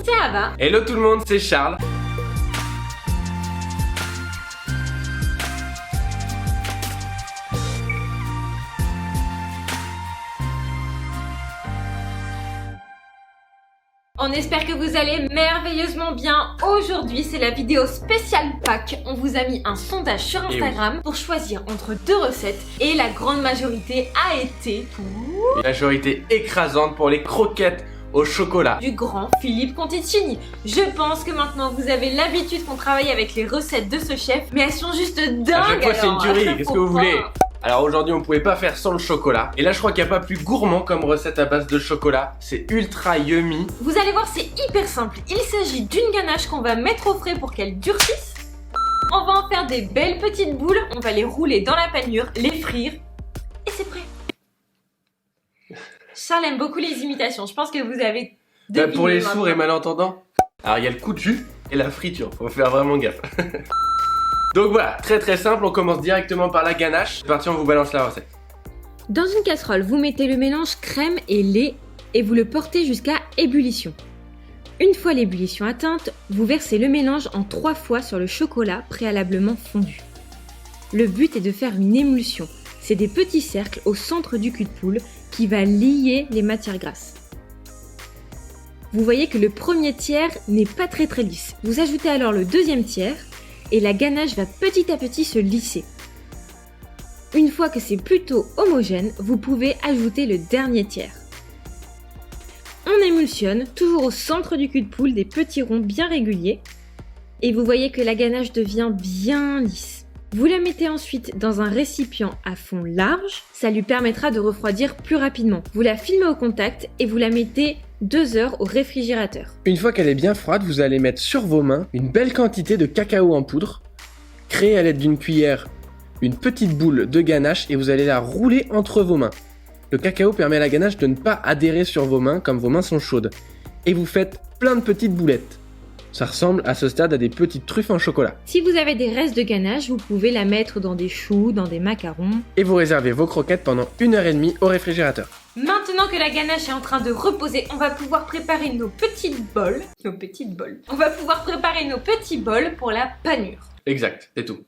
c'est Ava. Hello tout le monde, c'est Charles. On espère que vous allez merveilleusement bien. Aujourd'hui, c'est la vidéo spéciale Pâques. On vous a mis un sondage sur Instagram pour choisir entre deux recettes et la grande majorité a été pour... Une majorité écrasante pour les croquettes au chocolat du grand Philippe Conticini. Je pense que maintenant vous avez l'habitude qu'on travaille avec les recettes de ce chef, mais elles sont juste dingues. À chaque fois c'est une tuerie, qu'est-ce que vous voulez? Alors aujourd'hui on pouvait pas faire sans le chocolat. Et là je crois qu'il n'y a pas plus gourmand comme recette à base de chocolat. C'est ultra yummy. Vous allez voir, c'est hyper simple. Il s'agit d'une ganache qu'on va mettre au frais pour qu'elle durcisse. On va en faire des belles petites boules. On va les rouler dans la panure, les frire. Et c'est prêt. Charles aime beaucoup les imitations. Je pense que vous avez deviné. Pour les sourds et malentendants. Alors il y a le coup de jus et la friture. Faut faire vraiment gaffe. Donc voilà, très simple, on commence directement par la ganache. C'est parti, on vous balance la recette. Dans une casserole, vous mettez le mélange crème et lait et vous le portez jusqu'à ébullition. Une fois l'ébullition atteinte, vous versez le mélange en 3 fois sur le chocolat préalablement fondu. Le but est de faire une émulsion. C'est des petits cercles au centre du cul de poule qui va lier les matières grasses. Vous voyez que le premier tiers n'est pas très lisse. Vous ajoutez alors le deuxième tiers et la ganache va petit à petit se lisser. Une fois que c'est plutôt homogène, vous pouvez ajouter le dernier tiers. On émulsionne, toujours au centre du cul de poule, des petits ronds bien réguliers. Et vous voyez que la ganache devient bien lisse. Vous la mettez ensuite dans un récipient à fond large, ça lui permettra de refroidir plus rapidement. Vous la filmez au contact et vous la mettez 2 heures au réfrigérateur. Une fois qu'elle est bien froide, vous allez mettre sur vos mains une belle quantité de cacao en poudre. Créez à l'aide d'une cuillère une petite boule de ganache et vous allez la rouler entre vos mains. Le cacao permet à la ganache de ne pas adhérer sur vos mains comme vos mains sont chaudes. Et vous faites plein de petites boulettes. Ça ressemble à ce stade à des petites truffes en chocolat. Si vous avez des restes de ganache, vous pouvez la mettre dans des choux, dans des macarons. Et vous réservez vos croquettes pendant 1h30 au réfrigérateur. Maintenant que la ganache est en train de reposer, on va pouvoir préparer nos petites bols. On va pouvoir préparer nos petits bols pour la panure. Exact, c'est tout.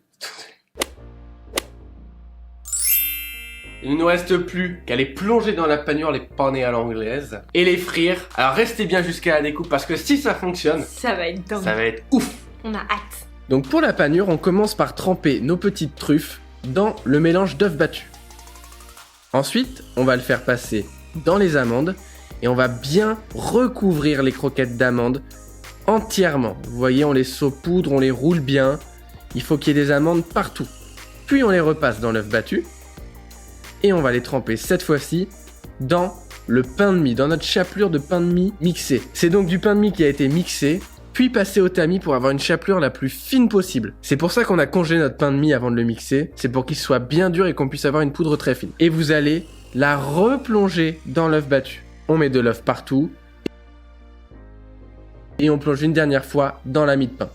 Il ne nous reste plus qu'à les plonger dans la panure, les paner à l'anglaise, et les frire. Alors restez bien jusqu'à la découpe parce que si ça fonctionne, ça va être dingue. Ça va être ouf. On a hâte. Donc pour la panure, on commence par tremper nos petites truffes dans le mélange d'œufs battus. Ensuite, on va le faire passer dans les amandes et on va bien recouvrir les croquettes d'amandes entièrement. Vous voyez, on les saupoudre, on les roule bien. Il faut qu'il y ait des amandes partout. Puis on les repasse dans l'œuf battu. Et on va les tremper cette fois-ci dans le pain de mie, dans notre chapelure de pain de mie mixé. C'est donc du pain de mie qui a été mixé, puis passé au tamis pour avoir une chapelure la plus fine possible. C'est pour ça qu'on a congelé notre pain de mie avant de le mixer, c'est pour qu'il soit bien dur et qu'on puisse avoir une poudre très fine. Et vous allez la replonger dans l'œuf battu. On met de l'œuf partout. Et on plonge une dernière fois dans la mie de pain.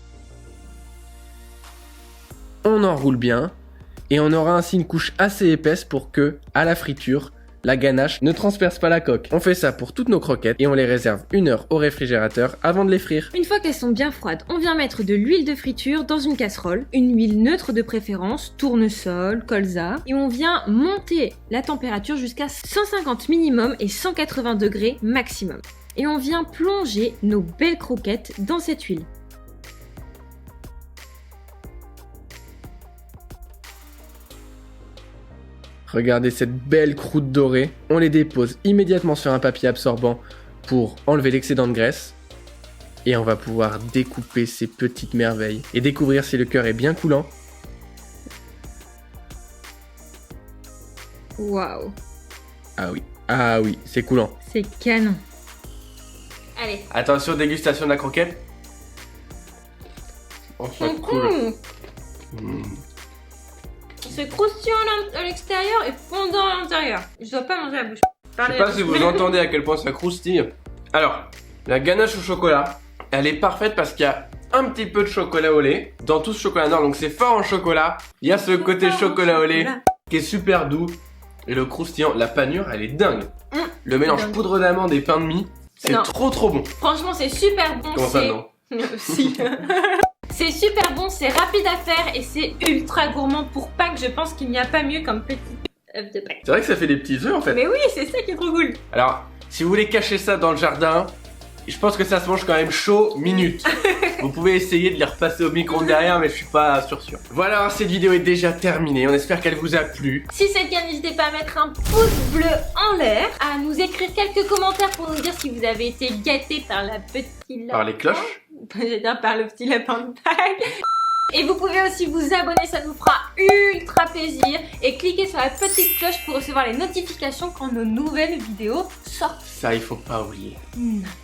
On enroule bien. Et on aura ainsi une couche assez épaisse pour que, à la friture, la ganache ne transperce pas la coque. On fait ça pour toutes nos croquettes et on les réserve 1 heure au réfrigérateur avant de les frire. Une fois qu'elles sont bien froides, on vient mettre de l'huile de friture dans une casserole, une huile neutre de préférence, tournesol, colza, et on vient monter la température jusqu'à 150 minimum et 180 degrés maximum. Et on vient plonger nos belles croquettes dans cette huile. Regardez cette belle croûte dorée. On les dépose immédiatement sur un papier absorbant pour enlever l'excédent de graisse. Et on va pouvoir découper ces petites merveilles et découvrir si le cœur est bien coulant. Waouh! Ah oui, c'est coulant. C'est canon. Allez. Attention, dégustation de la croquette. Oh, ça coule. C'est croustillant à l'extérieur et fondant à l'intérieur. Je dois pas manger la bouche. Je sais pas si vous entendez à quel point ça croustille. Alors, la ganache au chocolat, elle est parfaite parce qu'il y a un petit peu de chocolat au lait dans tout ce chocolat noir. Donc c'est fort en chocolat. Il y a ce côté chocolat au lait qui est super doux. Et le croustillant, la panure, elle est dingue. Le mélange poudre d'amande et pain de mie, C'est Non. trop bon. Franchement, c'est super bon. Comment ça, non? Si. C'est super bon, c'est rapide à faire et c'est ultra gourmand pour Pâques. Je pense qu'il n'y a pas mieux comme petit œuf de Pâques. C'est vrai que ça fait des petits œufs en fait. Mais oui, c'est ça qui est trop cool. Alors, si vous voulez cacher ça dans le jardin, je pense que ça se mange quand même chaud minute. Vous pouvez essayer de les repasser au micro-ondes derrière, mais je suis pas sûr. Voilà, alors, cette vidéo est déjà terminée. On espère qu'elle vous a plu. Si c'est le cas, n'hésitez pas à mettre un pouce bleu en l'air, à nous écrire quelques commentaires pour nous dire si vous avez été gâtés par la petite lapin. Par les cloches. J'ai dit par le petit lapin de Pâques. Et vous pouvez aussi vous abonner, ça nous fera ultra plaisir. Et cliquez sur la petite cloche pour recevoir les notifications quand nos nouvelles vidéos sortent. Ça, il faut pas oublier.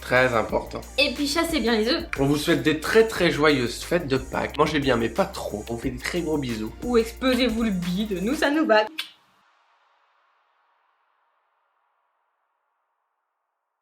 Très important. Et puis chassez bien les œufs. On vous souhaite des très joyeuses fêtes de Pâques. Mangez bien, mais pas trop. On vous fait des très gros bisous. Ou explosez-vous le bide, nous ça nous bat.